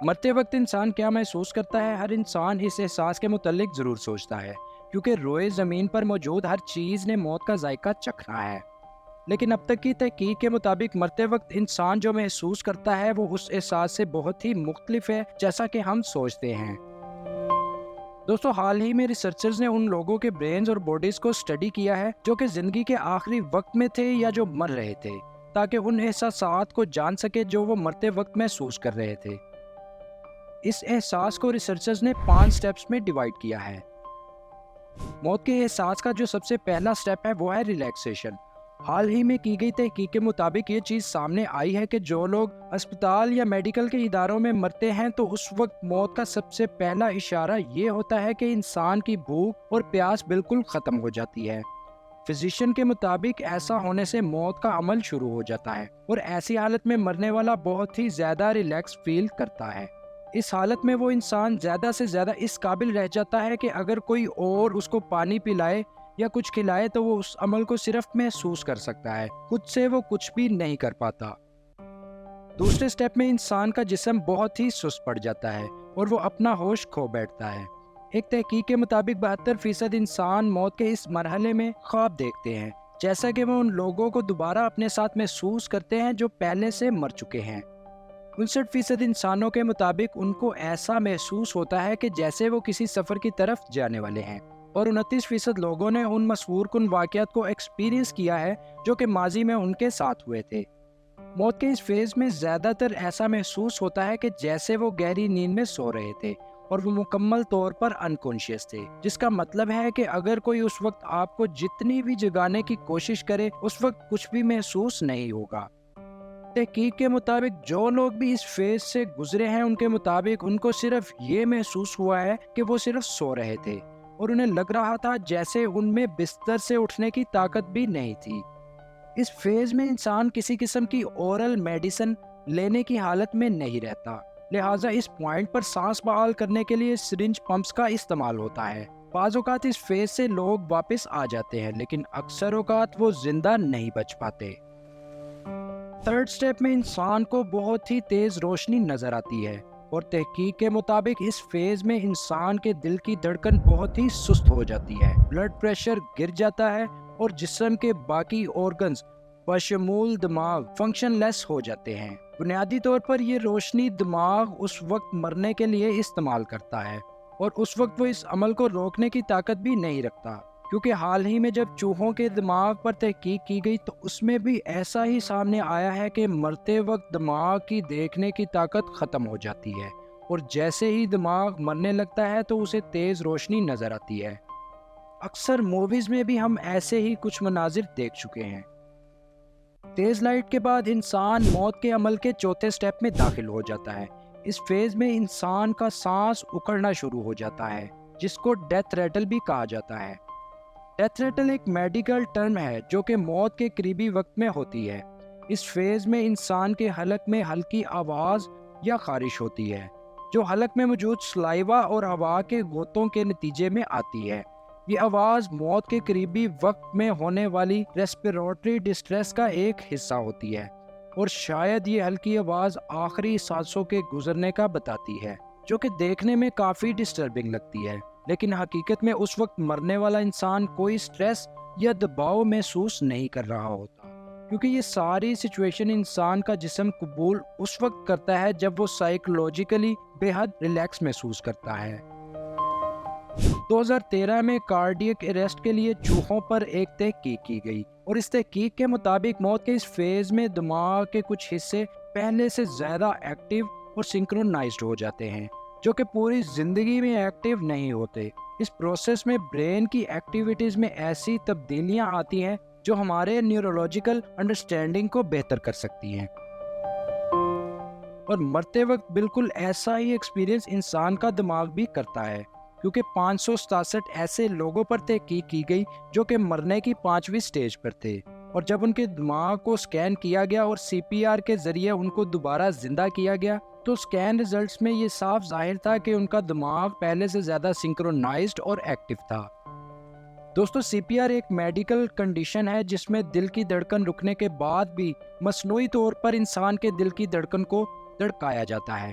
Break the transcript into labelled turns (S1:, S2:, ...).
S1: مرتے وقت انسان کیا محسوس کرتا ہے؟ ہر انسان اس احساس کے متعلق ضرور سوچتا ہے، کیونکہ روئے زمین پر موجود ہر چیز نے موت کا ذائقہ چکھا ہے۔ لیکن اب تک کی تحقیق کے مطابق مرتے وقت انسان جو محسوس کرتا ہے وہ اس احساس سے بہت ہی مختلف ہے جیسا کہ ہم سوچتے ہیں۔ دوستو، حال ہی میں ریسرچرز نے ان لوگوں کے برینز اور باڈیز کو اسٹڈی کیا ہے جو کہ زندگی کے آخری وقت میں تھے یا جو مر رہے تھے، تاکہ ان احساسات کو جان سکے جو وہ مرتے وقت محسوس کر رہے تھے۔ اس احساس کو ریسرچرز نے 5 سٹیپس میں ڈیوائیڈ کیا ہے۔ موت کے احساس کا جو سب سے پہلا سٹیپ ہے وہ ہے ریلیکسیشن۔ حال ہی میں کی گئی تحقیق کے مطابق یہ چیز سامنے آئی ہے کہ جو لوگ اسپتال یا میڈیکل کے اداروں میں مرتے ہیں تو اس وقت موت کا سب سے پہلا اشارہ یہ ہوتا ہے کہ انسان کی بھوک اور پیاس بالکل ختم ہو جاتی ہے۔ فزیشین کے مطابق ایسا ہونے سے موت کا عمل شروع ہو جاتا ہے اور ایسی حالت میں مرنے والا بہت ہی زیادہ ریلیکس فیل کرتا ہے۔ اس حالت میں وہ انسان زیادہ سے زیادہ اس قابل رہ جاتا ہے کہ اگر کوئی اور اس کو پانی پلائے یا کچھ کھلائے تو وہ اس عمل کو صرف محسوس کر سکتا ہے، خود سے وہ کچھ بھی نہیں کر پاتا۔ دوسرے سٹیپ میں انسان کا جسم بہت ہی سست پڑ جاتا ہے اور وہ اپنا ہوش کھو بیٹھتا ہے۔ ایک تحقیق کے مطابق 72% انسان موت کے اس مرحلے میں خواب دیکھتے ہیں، جیسا کہ وہ ان لوگوں کو دوبارہ اپنے ساتھ محسوس کرتے ہیں جو پہلے سے مر چکے ہیں۔ 59% انسانوں کے مطابق ان کو ایسا محسوس ہوتا ہے کہ جیسے وہ کسی سفر کی طرف جانے والے ہیں، اور 29% لوگوں نے ان مسحور کن واقعات کو ایکسپیرینس کیا ہے جو کہ ماضی میں ان کے ساتھ ہوئے تھے۔ موت کے اس فیز میں زیادہ تر ایسا محسوس ہوتا ہے کہ جیسے وہ گہری نیند میں سو رہے تھے اور وہ مکمل طور پر انکانشیس تھے، جس کا مطلب ہے کہ اگر کوئی اس وقت آپ کو جتنی بھی جگانے کی کوشش کرے اس وقت کچھ بھی محسوس نہیں ہوگا۔ تحقیق کے مطابق جو لوگ بھی اس فیز سے گزرے ہیں ان کے مطابق ان کو صرف یہ محسوس ہوا ہے کہ وہ صرف سو رہے تھے اور انہیں لگ رہا تھا جیسے ان میں بستر سے اٹھنے کی طاقت بھی نہیں تھی۔ اس فیز میں انسان کسی قسم کی اورل میڈیسن لینے کی حالت میں نہیں رہتا، لہٰذا اس پوائنٹ پر سانس بحال کرنے کے لیے سرنج پمپس کا استعمال ہوتا ہے۔ بعض اوقات اس فیز سے لوگ واپس آ جاتے ہیں لیکن اکثر اوقات وہ زندہ نہیں بچ پاتے۔ تھرڈ سٹیپ میں انسان کو بہت ہی تیز روشنی نظر آتی ہے اور تحقیق کے مطابق اس فیز میں انسان کے دل کی دھڑکن بہت ہی سست ہو جاتی ہے، بلڈ پریشر گر جاتا ہے اور جسم کے باقی آرگنز بشمول دماغ فنکشن لیس ہو جاتے ہیں۔ بنیادی طور پر یہ روشنی دماغ اس وقت مرنے کے لیے استعمال کرتا ہے اور اس وقت وہ اس عمل کو روکنے کی طاقت بھی نہیں رکھتا، کیونکہ حال ہی میں جب چوہوں کے دماغ پر تحقیق کی گئی تو اس میں بھی ایسا ہی سامنے آیا ہے کہ مرتے وقت دماغ کی دیکھنے کی طاقت ختم ہو جاتی ہے اور جیسے ہی دماغ مرنے لگتا ہے تو اسے تیز روشنی نظر آتی ہے۔ اکثر موویز میں بھی ہم ایسے ہی کچھ مناظر دیکھ چکے ہیں۔ تیز لائٹ کے بعد انسان موت کے عمل کے چوتھے سٹیپ میں داخل ہو جاتا ہے۔ اس فیز میں انسان کا سانس اکھڑنا شروع ہو جاتا ہے، جس کو ڈیتھ ریٹل بھی کہا جاتا ہے۔ ڈیتھ ریٹل ایک میڈیکل ٹرم ہے جو کہ موت کے قریبی وقت میں ہوتی ہے۔ اس فیز میں انسان کے حلق میں ہلکی آواز یا خارش ہوتی ہے، جو حلق میں موجود سلائیوا اور ہوا کے غوطوں کے نتیجے میں آتی ہے۔ یہ آواز موت کے قریبی وقت میں ہونے والی ریسپیریٹری ڈسٹریس کا ایک حصہ ہوتی ہے، اور شاید یہ ہلکی آواز آخری سانسوں کے گزرنے کا بتاتی ہے، جو کہ دیکھنے میں کافی ڈسٹربنگ لگتی ہے، لیکن حقیقت میں اس وقت مرنے والا انسان کوئی سٹریس یا دباؤ محسوس نہیں کر رہا ہوتا، کیونکہ یہ ساری سچویشن انسان کا جسم قبول اس وقت کرتا ہے جب وہ سائیکولوجیکلی بے حد ریلیکس محسوس کرتا ہے۔ 2013 میں کارڈیک اریسٹ کے لیے چوہوں پر ایک تحقیق کی گئی اور اس تحقیق کے مطابق موت کے اس فیز میں دماغ کے کچھ حصے پہلے سے زیادہ ایکٹیو اور سنکرونائزڈ ہو جاتے ہیں، جو کہ پوری زندگی میں ایکٹیو نہیں ہوتے۔ اس پروسیس میں برین کی ایکٹیویٹیز میں ایسی تبدیلیاں آتی ہیں جو ہمارے نیورولوجیکل انڈرسٹینڈنگ کو بہتر کر سکتی ہیں، اور مرتے وقت بالکل ایسا ہی ایکسپیرینس انسان کا دماغ بھی کرتا ہے، کیونکہ 567 ایسے لوگوں پر تحقیق کی گئی جو کہ مرنے کی 5ویں سٹیج پر تھے، اور جب ان کے دماغ کو سکین کیا گیا اور CPR کے ذریعے ان کو دوبارہ زندہ کیا گیا تو سکین ریزلٹس میں یہ صاف ظاہر تھا کہ ان کا دماغ پہلے سے زیادہ سنکرونائزڈ اور ایکٹیو تھا۔ دوستو، CPR ایک میڈیکل کنڈیشن ہے جس میں دل کی دھڑکن رکنے کے بعد بھی مصنوعی طور پر انسان کے دل کی دھڑکن کو دھڑکایا جاتا ہے۔